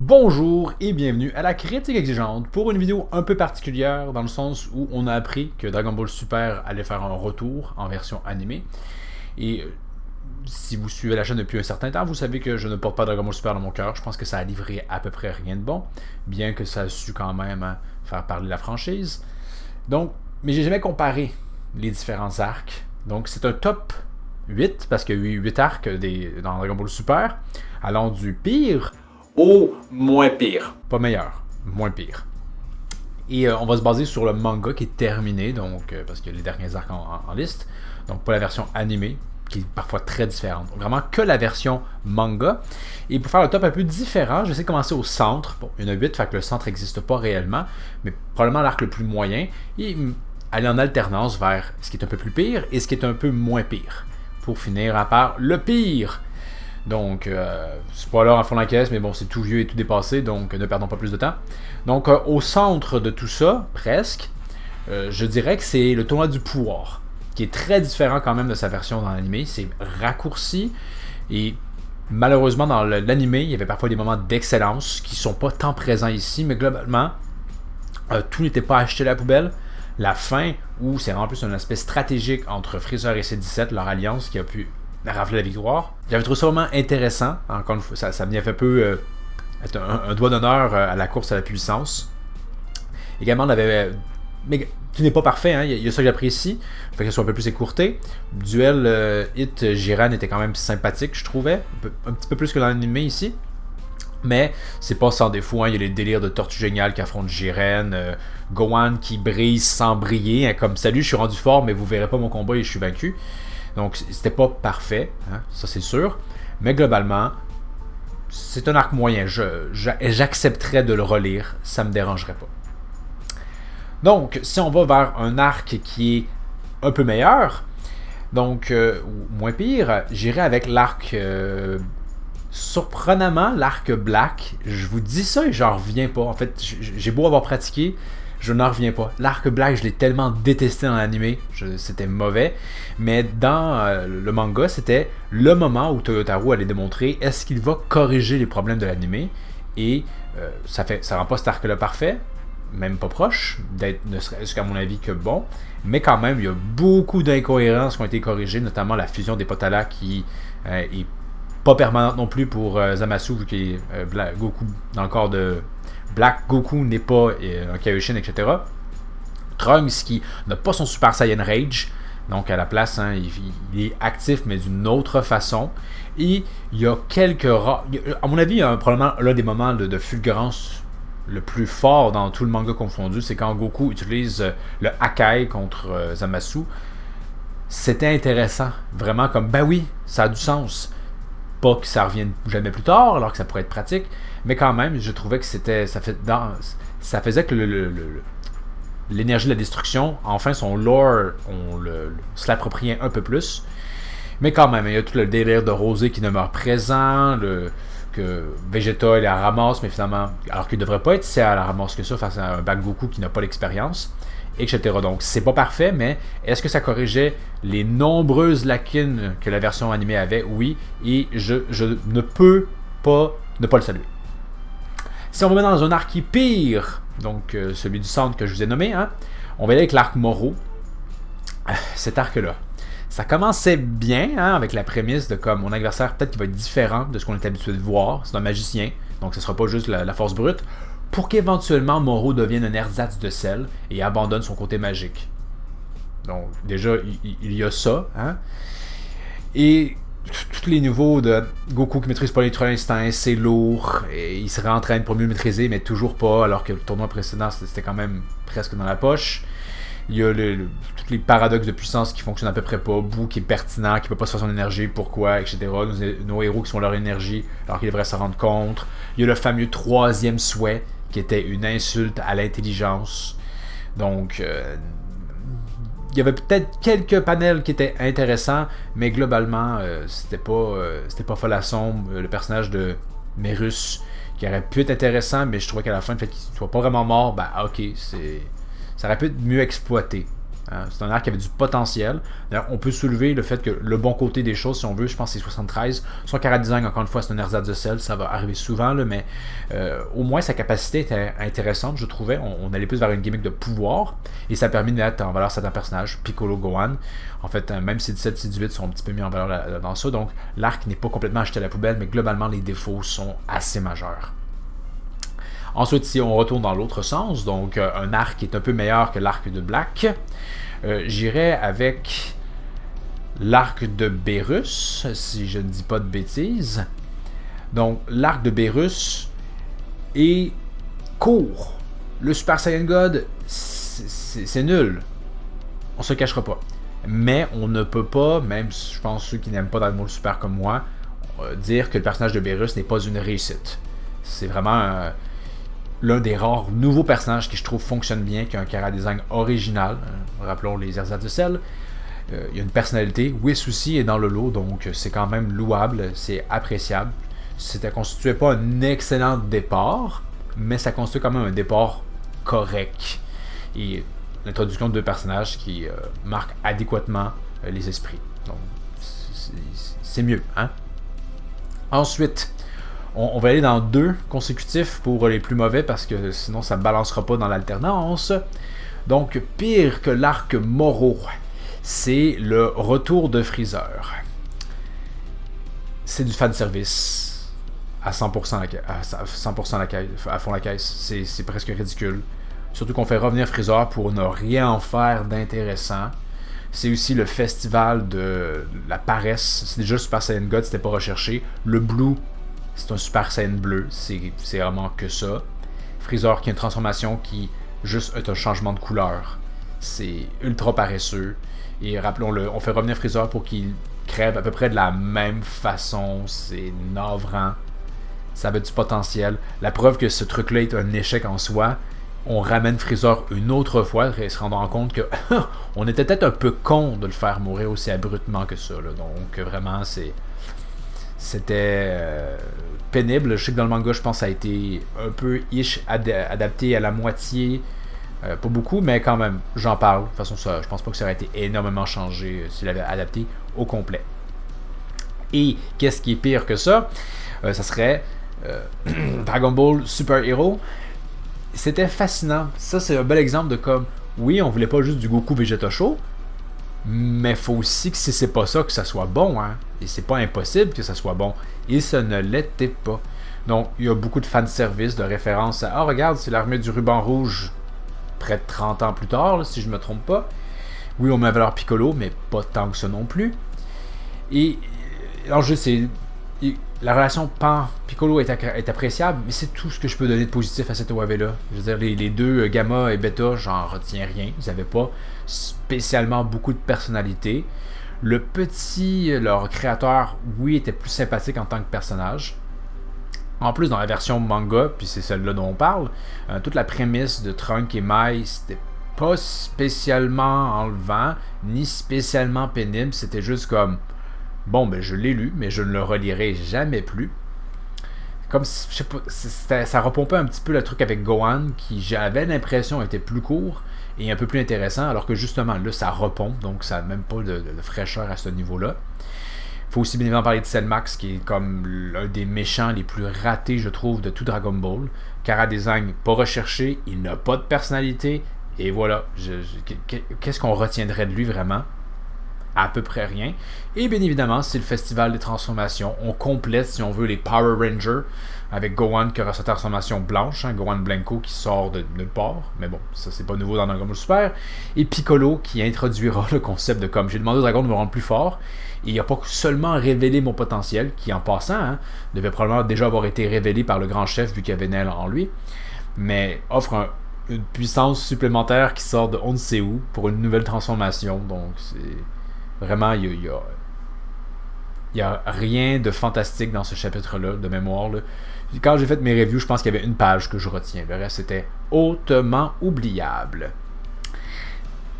Bonjour et bienvenue à la critique exigeante pour une vidéo un peu particulière dans le sens où on a appris que Dragon Ball Super allait faire un retour en version animée. Et si vous suivez la chaîne depuis un certain temps, vous savez que je ne porte pas Dragon Ball Super dans mon cœur. Je pense que ça a livré à peu près rien de bon, bien que ça a su quand même faire parler la franchise. Donc, mais j'ai jamais comparé les différents arcs. Donc c'est un top 8, parce qu'il y a eu 8 arcs dans Dragon Ball Super, allant du pire au moins pire. Pas meilleur, moins pire. Et on va se baser sur le manga qui est terminé, donc parce qu'il y a les derniers arcs en liste. Donc pas la version animée, qui est parfois très différente. Donc, vraiment que la version manga. Et pour faire le top un peu différent, j'essaie de commencer au centre. Bon, il y en a 8, fait que le centre n'existe pas réellement, mais probablement l'arc le plus moyen. Et aller en alternance vers ce qui est un peu plus pire et ce qui est un peu moins pire. Pour finir à part le pire. Donc, spoiler en fond de la caisse, mais bon, c'est tout vieux et tout dépassé, donc ne perdons pas plus de temps. Donc, au centre de tout ça, presque, je dirais que c'est le tournoi du pouvoir, qui est très différent quand même de sa version dans l'anime. C'est raccourci, et malheureusement, dans l'anime, il y avait parfois des moments d'excellence qui sont pas tant présents ici, mais globalement, tout n'était pas acheté à la poubelle. La fin, où c'est en plus un aspect stratégique entre Freezer et C-17, leur alliance qui a pu rafler la victoire. J'avais trouvé ça vraiment intéressant. Encore une fois, ça m'y a fait peu être un doigt d'honneur à la course à la puissance. Également, on avait. Mais tout n'est pas parfait, hein. Il y a ça que j'apprécie. Fait que ce soit un peu plus écourté. Duel Hit Jiren était quand même sympathique, je trouvais. Un petit peu plus que dans l'anime ici. Mais c'est pas sans défaut, hein. Il y a les délires de Tortue Géniale qui affrontent Jiren, Gohan qui brise sans briller, hein, comme salut, je suis rendu fort, mais vous verrez pas mon combat et je suis vaincu. Donc c'était pas parfait, hein, ça c'est sûr. Mais globalement, c'est un arc moyen. J'accepterais de le relire, ça me dérangerait pas. Donc, si on va vers un arc qui est un peu meilleur, donc ou moins pire, j'irai avec l'arc surprenamment, l'arc Black. Je vous dis ça et j'en reviens pas. En fait, j'ai beau avoir pratiqué, je n'en reviens pas. L'arc Black, je l'ai tellement détesté dans l'anime, c'était mauvais. Mais dans le manga, c'était le moment où Toyotarou allait démontrer est-ce qu'il va corriger les problèmes de l'anime. Et ça rend pas cet arc-là parfait, même pas proche, d'être ne serait-ce qu'à mon avis que bon. Mais quand même, il y a beaucoup d'incohérences qui ont été corrigées, notamment la fusion des Potala qui est pas permanente non plus pour Zamasu, vu que Goku, dans le corps de Black Goku n'est pas un Kaioshin, etc. Trunks qui n'a pas son Super Saiyan Rage, donc à la place, hein, il est actif mais d'une autre façon. Et il y a quelques à mon avis, il y a probablement l'un des moments de fulgurance le plus fort dans tout le manga confondu, c'est quand Goku utilise le Hakai contre Zamasu. C'était intéressant, vraiment comme, ben oui, ça a du sens. Pas que ça revienne jamais plus tard, alors que ça pourrait être pratique, mais quand même, je trouvais que ça faisait que l'énergie de la destruction, enfin son lore, on se l'appropriait un peu plus. Mais quand même, il y a tout le délire de Rosé qui demeure présent, que Vegeta la ramasse, mais finalement, alors qu'il ne devrait pas être si elle la ramasse que ça face à un Goku qui n'a pas l'expérience, etc. Donc c'est pas parfait, mais est-ce que ça corrigeait les nombreuses lacunes que la version animée avait? Oui, et je ne peux pas ne pas le saluer. Si on va mettre dans un arc qui est pire, donc celui du centre que je vous ai nommé, hein, on va aller avec l'arc Moro. Cet arc-là, ça commençait bien, hein, avec la prémisse de comme mon adversaire peut-être qu'il va être différent de ce qu'on est habitué de voir. C'est un magicien, donc ce ne sera pas juste la force brute, pour qu'éventuellement Moro devienne un ersatz de sel et abandonne son côté magique. Donc déjà, il y a ça, hein. Et tous les niveaux de Goku qui maîtrise pas les trois instants, c'est lourd, et il se réentraîne pour mieux le maîtriser, mais toujours pas, alors que le tournoi précédent, c'était quand même presque dans la poche. Il y a tous les paradoxes de puissance qui fonctionnent à peu près pas, Boo qui est pertinent, qui peut pas se faire son énergie, pourquoi, etc. Nos héros qui sont leur énergie, alors qu'ils devraient s'en rendre compte. Il y a le fameux troisième souhait, qui était une insulte à l'intelligence. Donc, il y avait peut-être quelques panels qui étaient intéressants, mais globalement, c'était pas folle à sombre. Le personnage de Merus, qui aurait pu être intéressant, mais je trouvais qu'à la fin, le fait qu'il soit pas vraiment mort, ben ok, ça aurait pu être mieux exploité. C'est un arc qui avait du potentiel. D'ailleurs, on peut soulever le fait que le bon côté des choses, si on veut, je pense que c'est 73. Son chara-design, encore une fois, c'est un ersatz de sel, ça va arriver souvent, là, mais au moins sa capacité était intéressante, je trouvais. On allait plus vers une gimmick de pouvoir, et ça a permis de mettre en valeur certains personnages, Piccolo, Gohan. En fait, même C17, C18 sont un petit peu mis en valeur dans ça, donc l'arc n'est pas complètement acheté à la poubelle, mais globalement, les défauts sont assez majeurs. Ensuite, si on retourne dans l'autre sens, donc un arc qui est un peu meilleur que l'arc de Black, j'irais avec l'arc de Beerus, si je ne dis pas de bêtises. Donc, l'arc de Beerus est court. Le Super Saiyan God, c'est nul. On se cachera pas. Mais on ne peut pas, même je pense ceux qui n'aiment pas Dragon Ball Super comme moi, dire que le personnage de Beerus n'est pas une réussite. C'est vraiment l'un des rares nouveaux personnages qui je trouve fonctionne bien, qui a un chara-design original. Rappelons les ersatz de sel. Il y a une personnalité. Whis aussi est dans le lot, donc c'est quand même louable, c'est appréciable. Ça ne constituait pas un excellent départ, mais ça constitue quand même un départ correct. Et l'introduction de deux personnages qui marquent adéquatement les esprits. Donc, c'est mieux, hein? Ensuite, on va aller dans 2 consécutifs pour les plus mauvais parce que sinon ça ne balancera pas dans l'alternance. Donc, pire que l'arc Moro, c'est le retour de Freezer. C'est du fanservice à 100% à fond la caisse. C'est presque ridicule. Surtout qu'on fait revenir Freezer pour ne rien en faire d'intéressant. C'est aussi le festival de la paresse. C'est déjà Super Saiyan God, c'était pas recherché. Le Blue, c'est un Super Saiyan bleu. C'est vraiment que ça. Freezer qui a une transformation qui juste est un changement de couleur. C'est ultra paresseux. Et rappelons-le, on fait revenir Freezer pour qu'il crève à peu près de la même façon. C'est navrant. Ça avait du potentiel. La preuve que ce truc-là est un échec en soi, on ramène Freezer une autre fois et se rendant compte que on était peut-être un peu con de le faire mourir aussi abruptement que ça. Là. Donc vraiment, c'était pénible. Je sais que dans le manga, je pense que ça a été un peu adapté à la moitié. Pas beaucoup, mais quand même, j'en parle. De toute façon, ça, je pense pas que ça aurait été énormément changé s'il avait adapté au complet. Et qu'est-ce qui est pire que ça? Ça serait Dragon Ball Super Hero. C'était fascinant. Ça, c'est un bel exemple de comme, oui, on voulait pas juste du Goku Vegeta Show, mais faut aussi que si c'est pas ça, que ça soit bon, hein. Et c'est pas impossible que ça soit bon. Et ça ne l'était pas. Donc, il y a beaucoup de fanservice, de références à, regarde, c'est l'armée du ruban rouge, près de 30 ans plus tard, là, si je me trompe pas. Oui, on met en valeur Piccolo, mais pas tant que ça non plus. Et l'enjeu, c'est la relation Pan-Piccolo est appréciable, mais c'est tout ce que je peux donner de positif à cette OAV-là. Je veux dire, les deux, Gamma et Beta, j'en retiens rien. Ils n'avaient pas spécialement beaucoup de personnalité. Le petit, leur créateur, oui, était plus sympathique en tant que personnage. En plus, dans la version manga, puis c'est celle-là dont on parle, toute la prémisse de Trunk et Mai, c'était pas spécialement enlevant, ni spécialement pénible. C'était juste comme... Bon, ben je l'ai lu, mais je ne le relirai jamais plus. Comme si, je sais pas, ça repompait un petit peu le truc avec Gohan, qui j'avais l'impression était plus court et un peu plus intéressant, alors que justement là, ça repompe, donc ça n'a même pas de fraîcheur à ce niveau-là. Il faut aussi bien évidemment parler de Cell Max, qui est comme l'un des méchants les plus ratés, je trouve, de tout Dragon Ball. Chara-design pas recherché, il n'a pas de personnalité, et voilà. Qu'est-ce qu'on retiendrait de lui vraiment? À peu près rien. Et bien évidemment, c'est le festival des transformations. On complète, si on veut, les Power Rangers avec Gohan qui aura sa transformation blanche, hein, Gohan Blanco qui sort de nulle part. Mais bon, ça c'est pas nouveau dans Dragon Ball Super. Et Piccolo qui introduira le concept de comme j'ai demandé au dragon de me rendre plus fort. Et il n'a pas seulement révélé mon potentiel, qui en passant, hein, devait probablement déjà avoir été révélé par le grand chef vu qu'il y avait Nell en lui, mais offre une puissance supplémentaire qui sort de on ne sait où pour une nouvelle transformation. Donc c'est... Vraiment, il y a rien de fantastique dans ce chapitre-là, de mémoire. Là. Quand j'ai fait mes reviews, je pense qu'il y avait une page que je retiens. Le reste, c'était hautement oubliable.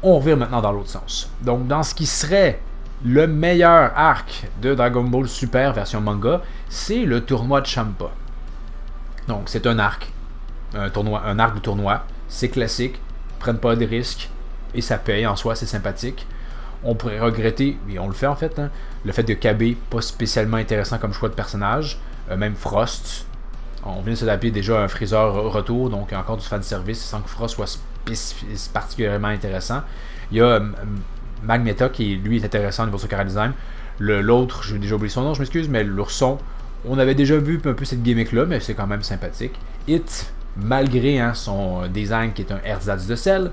On revient maintenant dans l'autre sens. Donc, dans ce qui serait le meilleur arc de Dragon Ball Super version manga, c'est le tournoi de Champa. Donc, c'est un arc. Un arc de tournoi. C'est classique. Prennent pas de risques. et ça paye en soi, c'est sympathique. On pourrait regretter, et on le fait en fait, hein, le fait de KB, pas spécialement intéressant comme choix de personnage. Même Frost, on vient de se taper déjà un Freezer retour, donc encore du fanservice sans que Frost soit particulièrement intéressant. Il y a Magmeta qui lui est intéressant au niveau de son chara-design. L'autre, j'ai déjà oublié son nom, je m'excuse, mais l'ourson, on avait déjà vu un peu cette gimmick-là, mais c'est quand même sympathique. It, malgré son design qui est un ersatz de sel,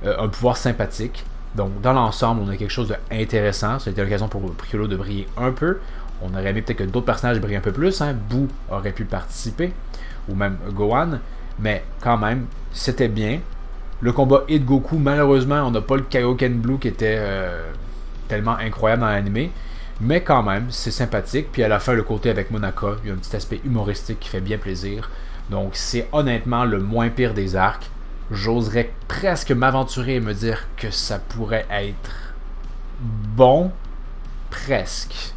un pouvoir sympathique. Donc, dans l'ensemble, on a quelque chose d'intéressant. Ça a été l'occasion pour Piccolo de briller un peu. On aurait aimé peut-être que d'autres personnages brillent un peu plus. Boo aurait pu participer, ou même Gohan. Mais quand même, c'était bien. Le combat Hit Goku, malheureusement, on n'a pas le Kaioken Blue qui était tellement incroyable dans l'anime. Mais quand même, c'est sympathique. Puis à la fin, le côté avec Monaka, il y a un petit aspect humoristique qui fait bien plaisir. Donc, c'est honnêtement le moins pire des arcs. J'oserais presque m'aventurer et me dire que ça pourrait être bon. Presque.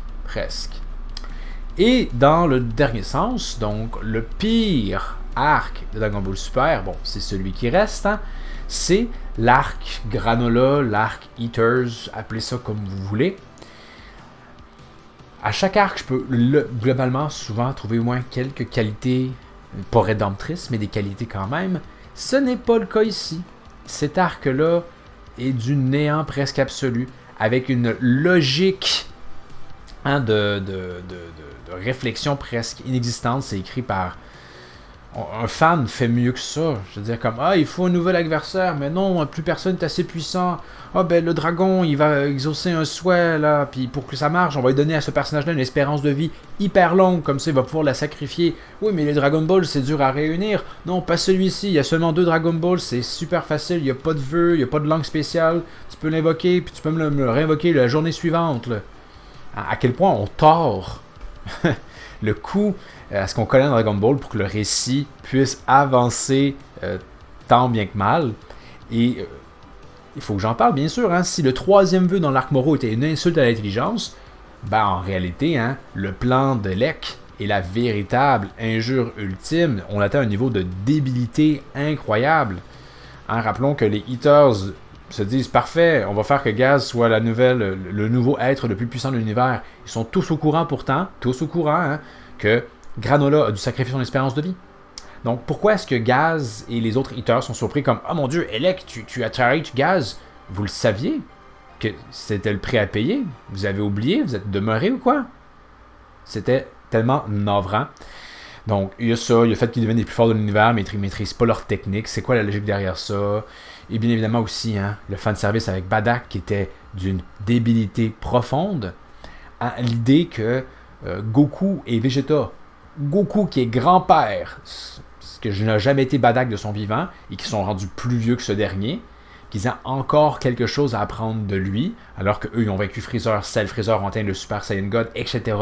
Et dans le dernier sens, donc le pire arc de Dragon Ball Super, bon, c'est celui qui reste, hein, c'est l'arc Granola, l'arc Eaters, appelez ça comme vous voulez. À chaque arc, je peux globalement souvent trouver au moins quelques qualités, pas rédemptrices, mais des qualités quand même. Ce n'est pas le cas ici. Cet arc-là est du néant presque absolu, avec une logique de réflexion presque inexistante. C'est écrit par un fan fait mieux que ça. Je veux dire comme il faut un nouvel adversaire, mais non, plus personne n'est assez puissant. Ben le dragon, il va exaucer un souhait là, puis pour que ça marche, on va lui donner à ce personnage-là une espérance de vie hyper longue, comme ça il va pouvoir la sacrifier. Oui, mais les Dragon Ball, c'est dur à réunir. Non, pas celui-ci, il y a seulement 2 Dragon Ball, c'est super facile, il n'y a pas de vœux, il n'y a pas de langue spéciale. Tu peux l'invoquer, puis tu peux me le réinvoquer la journée suivante. Là. À quel point on tord le coup à ce qu'on connaît dans Dragon Ball pour que le récit puisse avancer tant bien que mal. Et il faut que j'en parle, bien sûr. Si le 3e vœu dans l'arc Moro était une insulte à l'intelligence, en réalité, le plan de Lek est la véritable injure ultime. On atteint un niveau de débilité incroyable. Rappelons que les Eaters se disent parfait, on va faire que Gaz soit le nouveau être le plus puissant de l'univers. Ils sont tous au courant pourtant, que Granola a dû sacrifier son espérance de vie. Donc pourquoi est-ce que Gaz et les autres Eaters sont surpris comme oh mon dieu, Elec, tu as trahi Gaz? Vous le saviez que c'était le prix à payer? Vous avez oublié? Vous êtes demeuré ou quoi? C'était tellement navrant. Donc, il y a ça, il y a le fait qu'ils deviennent les plus forts de l'univers, mais ils ne maîtrisent pas leur technique. C'est quoi la logique derrière ça? Et bien évidemment aussi, le fanservice avec Badak qui était d'une débilité profonde. L'idée que Goku et Vegeta, Goku qui est grand-père, ce que je n'ai jamais été Badak de son vivant, et qui sont rendus plus vieux que ce dernier, qu'ils ont encore quelque chose à apprendre de lui, alors qu'eux, ils ont vaincu Freezer, Cell Freezer ont atteint le Super Saiyan God, etc.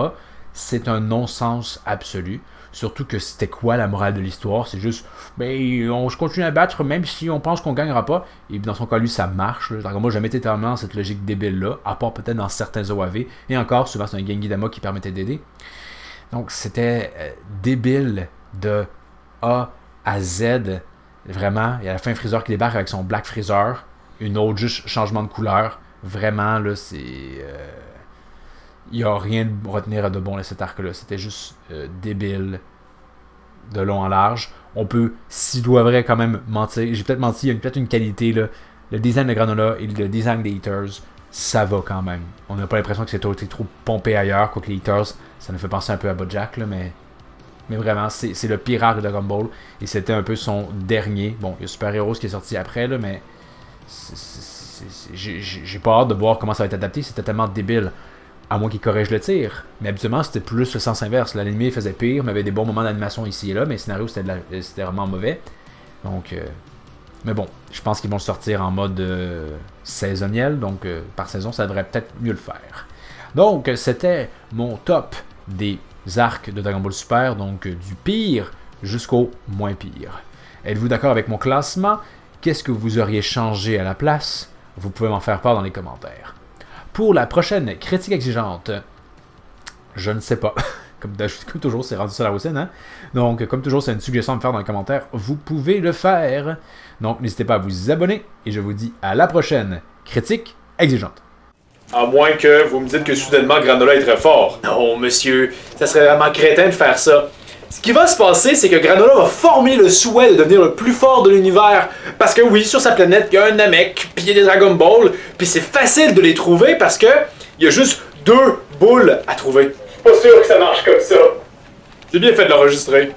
C'est un non-sens absolu. Surtout que c'était quoi la morale de l'histoire? C'est juste, je continue à battre même si on pense qu'on gagnera pas. Et dans son cas, lui, ça marche. Dragon Ball n'a jamais été tellement dans cette logique débile-là, à part peut-être dans certains OAV. Et encore, souvent, c'est un Genki Dama qui permettait d'aider. Donc, c'était débile de A à Z. Vraiment. Et à la fin, Freezer qui débarque avec son Black Freezer. Une autre juste changement de couleur. Vraiment, là, c'est... Il n'y a rien de retenir de bon à cet arc-là. C'était juste débile, de long en large. On peut, s'il doit vrai, quand même mentir. J'ai peut-être menti, il y a peut-être une qualité. Là. Le design de Granola et le design des Eaters, ça va quand même. On n'a pas l'impression que c'est trop pompé ailleurs. Quoique les Eaters, ça nous fait penser un peu à Bojack, là, mais vraiment, c'est le pire arc de Dragon Ball. Et c'était un peu son dernier. Bon, il y a Super Heroes qui est sorti après, là, mais j'ai pas hâte de voir comment ça va être adapté. C'était tellement débile. À moins qu'il corrige le tir. Mais habituellement, c'était plus le sens inverse. L'anime faisait pire, mais avait des bons moments d'animation ici et là, mais le scénario, c'était vraiment mauvais. Donc, mais bon, je pense qu'ils vont le sortir en mode saisonniel, donc par saison, ça devrait peut-être mieux le faire. Donc, c'était mon top des arcs de Dragon Ball Super, donc du pire jusqu'au moins pire. Êtes-vous d'accord avec mon classement? Qu'est-ce que vous auriez changé à la place? Vous pouvez m'en faire part dans les commentaires. Pour la prochaine critique exigeante, je ne sais pas. Comme toujours, c'est rendu ça la routine, hein? Donc, comme toujours, c'est une suggestion à me faire dans les commentaires. Vous pouvez le faire. Donc, n'hésitez pas à vous abonner. Et je vous dis à la prochaine. Critique exigeante. À moins que vous me dites que soudainement Granola est très fort. Non, monsieur, ça serait vraiment crétin de faire ça. Ce qui va se passer, c'est que Granola va former le souhait de devenir le plus fort de l'univers. Parce que oui, sur sa planète, il y a un Namek, puis il y a des Dragon Ball, puis c'est facile de les trouver parce que il y a juste 2 boules à trouver. Pas sûr que ça marche comme ça. J'ai bien fait de l'enregistrer.